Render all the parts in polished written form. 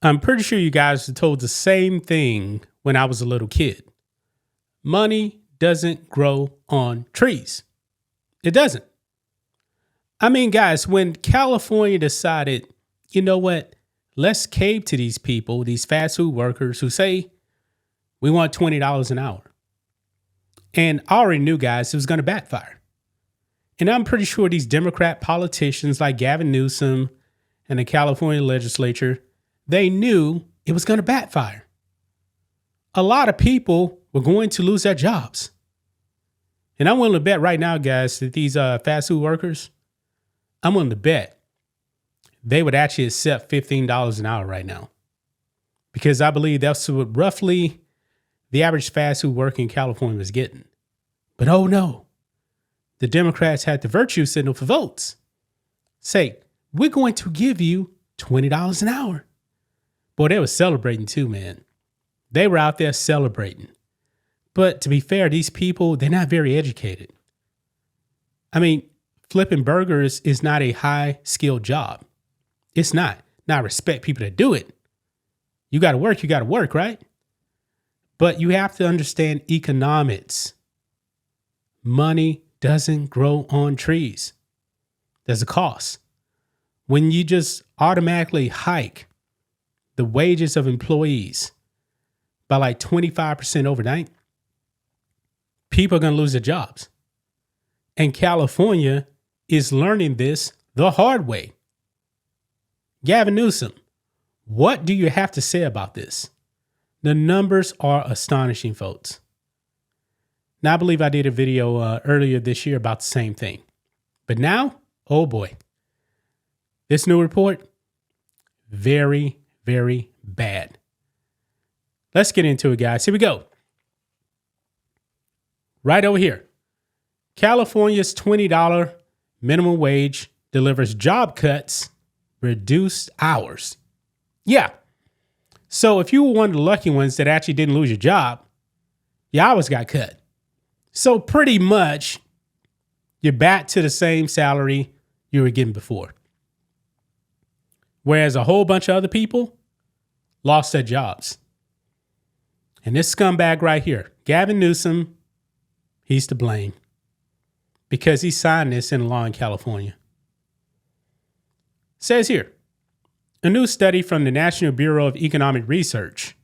I'm pretty sure you guys were told the same thing when I was a little kid. Money doesn't grow on trees. It doesn't. I mean, guys, when California decided, you know what, let's cave to these people, these fast food workers who say we want $20 an hour. And I already knew, guys, it was going to backfire. And I'm pretty sure these Democrat politicians like Gavin Newsom and the California legislature, they knew it was going to backfire. A lot of people were going to lose their jobs. And I'm willing to bet right now, guys, that these fast food workers, I'm willing to bet they would actually accept $15 an hour right now. Because I believe that's what roughly the average fast food worker in California was getting. But oh no, the Democrats had the virtue signal for votes. Say, we're going to give you $20 an hour. Boy, they were celebrating too, man. They were out there celebrating. But to be fair, these people, they're not very educated. I mean, flipping burgers is not a high skilled job. It's not. Now, I respect people that do it. You got to work, right? But you have to understand economics. Money doesn't grow on trees. There's a cost. When you just automatically hike the wages of employees by like 25% overnight, people are going to lose their jobs. And California is learning this the hard way. Gavin Newsom, what do you have to say about this? The numbers are astonishing, folks. Now, I believe I did a video earlier this year about the same thing. But now, oh boy, this new report, very, very bad. Let's get into it, guys. Here we go. Right over here. California's $20 minimum wage delivers job cuts, reduced hours. Yeah. So if you were one of the lucky ones that actually didn't lose your job, your hours got cut. So pretty much you're back to the same salary you were getting before. Whereas a whole bunch of other people lost their jobs. And this scumbag right here, Gavin Newsom, he's to blame because he signed this into law in California. It says here, a new study from the National Bureau of Economic Research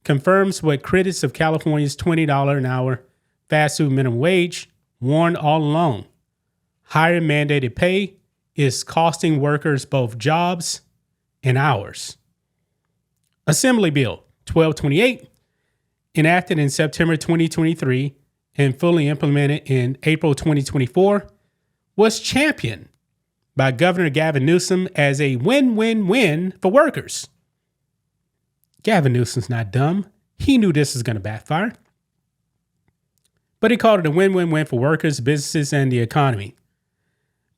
confirms what critics of California's $20 an hour fast food minimum wage warned all along. Higher mandated pay is costing workers both jobs and hours. Assembly Bill 1228, enacted in September 2023 and fully implemented in April 2024, was championed by Governor Gavin Newsom as a win-win-win for workers. Gavin Newsom's not dumb. He knew this was going to backfire. But he called it a win-win-win for workers, businesses, and the economy.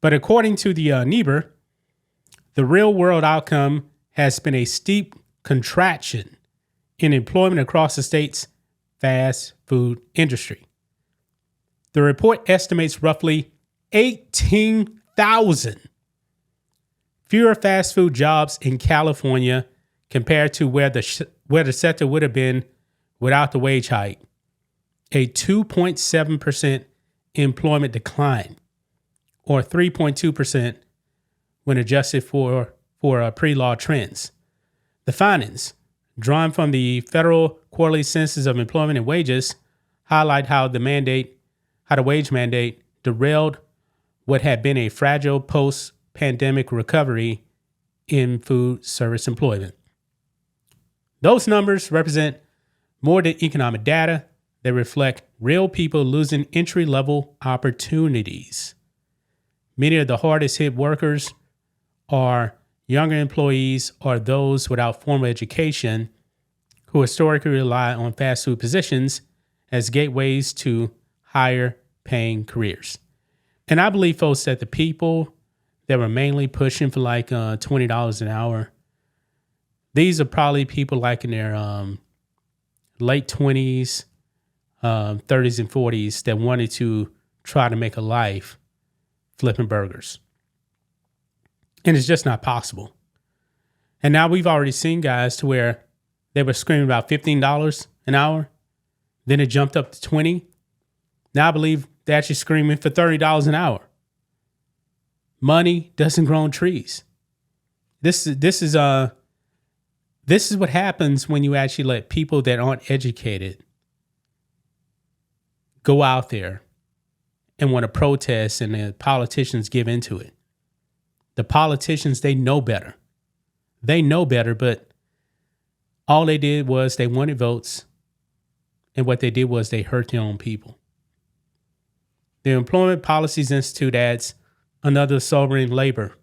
But according to the NEBR, the real-world outcome has been a steep contraction in employment across the state's fast food industry. The report estimates roughly 18,000 fewer fast food jobs in California compared to where the sector would have been without the wage hike. A 2.7% employment decline, or 3.2% when adjusted for pre-law trends. The findings, drawn from the Federal Quarterly Census of Employment and Wages, highlight how the wage mandate derailed what had been a fragile post-pandemic recovery in food service employment. Those numbers represent more than economic data. They reflect real people losing entry-level opportunities. Many of the hardest hit workers are younger employees or those without formal education who historically rely on fast food positions as gateways to higher paying careers. And I believe, folks, that the people that were mainly pushing for like $20 an hour, these are probably people like in their late 20s, 30s and 40s that wanted to try to make a life flipping burgers. And it's just not possible. And now we've already seen guys to where they were screaming about $15 an hour. Then it jumped up to 20. Now I believe they're actually screaming for $30 an hour. Money doesn't grow on trees. This is what happens when you actually let people that aren't educated go out there and want to protest, and the politicians give into it. The politicians, they know better. They know better, but all they did was they wanted votes, and what they did was they hurt their own people. The Employment Policies Institute adds another sobering layer,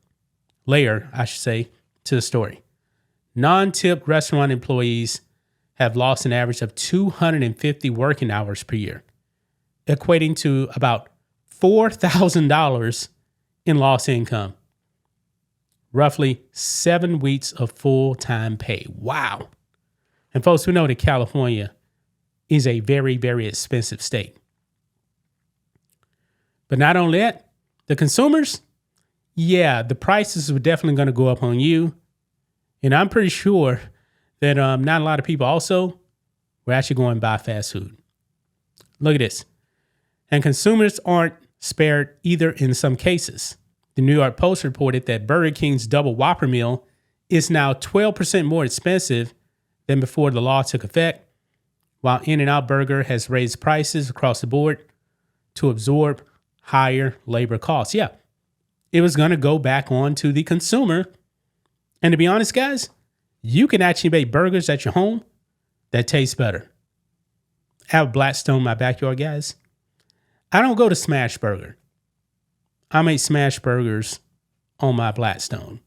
to the story. Non-tip restaurant employees have lost an average of 250 working hours per year, equating to about $4,000 in lost income. Roughly 7 weeks of full-time pay. Wow. And folks, we know that California is a very, very expensive state. But not only that, the consumers, the prices are definitely going to go up on you. And I'm pretty sure that not a lot of people also were actually going to buy fast food. Look at this. And consumers aren't spared either in some cases. The New York Post reported that Burger King's double Whopper meal is now 12% more expensive than before the law took effect, while In-N-Out Burger has raised prices across the board to absorb higher labor costs. Yeah, it was going to go back on to the consumer. And to be honest, guys, you can actually make burgers at your home that taste better. I have Blackstone in my backyard, guys. I don't go to Smash Burger. I make smash burgers on my Blackstone.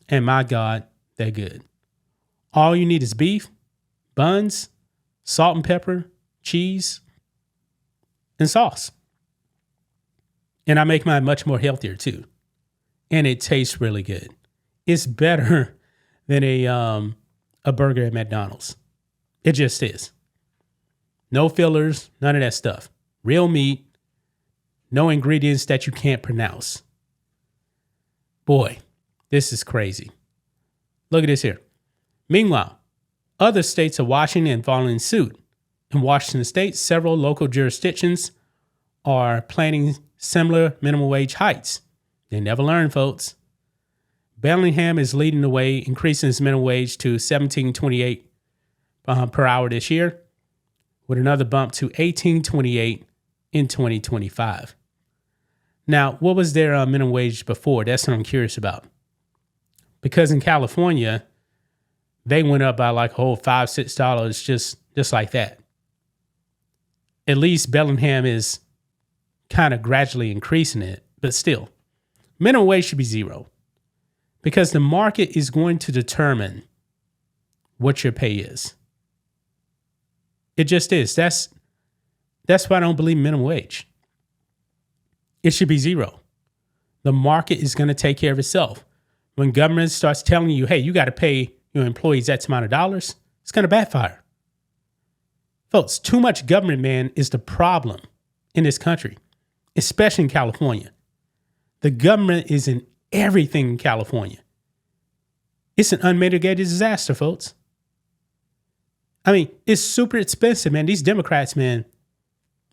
And my God, they're good. All you need is beef, buns, salt and pepper, cheese, and sauce. And I make mine much more healthier too. And it tastes really good. It's better than a burger at McDonald's. It just is. No fillers, none of that stuff. Real meat. No ingredients that you can't pronounce. Boy, this is crazy. Look at this here. Meanwhile, other states are watching and following suit. In Washington state, several local jurisdictions are planning similar minimum wage hikes. They never learn, folks. Bellingham is leading the way, increasing its minimum wage to $17.28 per hour this year, with another bump to $18.28 in 2025. Now, what was their minimum wage before? That's what I'm curious about. Because in California, they went up by like a whole $5, $6 just like that. At least Bellingham is kind of gradually increasing it, but still, minimum wage should be $0 because the market is going to determine what your pay is. It just is. That's why I don't believe minimum wage. It should be $0. The market is going to take care of itself. When government starts telling you, hey, you got to pay your employees X amount of dollars, it's going to backfire. Folks, too much government, man, is the problem in this country, especially in California. The government is in everything in California. It's an unmitigated disaster, folks. I mean, it's super expensive, man. These Democrats, man,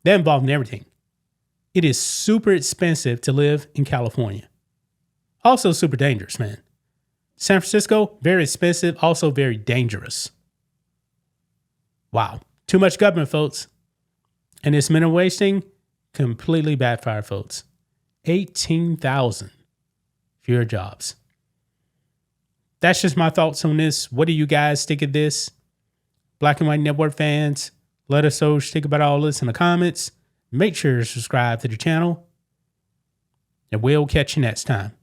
they're involved in everything. It is super expensive to live in California. Also super dangerous, man. San Francisco, very expensive, also very dangerous. Wow. Too much government, folks. And this minimum wage thing completely backfired, folks. 18,000 fewer jobs. That's just my thoughts on this. What do you guys think of this? Black and White Network fans, let us know what you think about all this in the comments. Make sure to subscribe to the channel. And we'll catch you next time.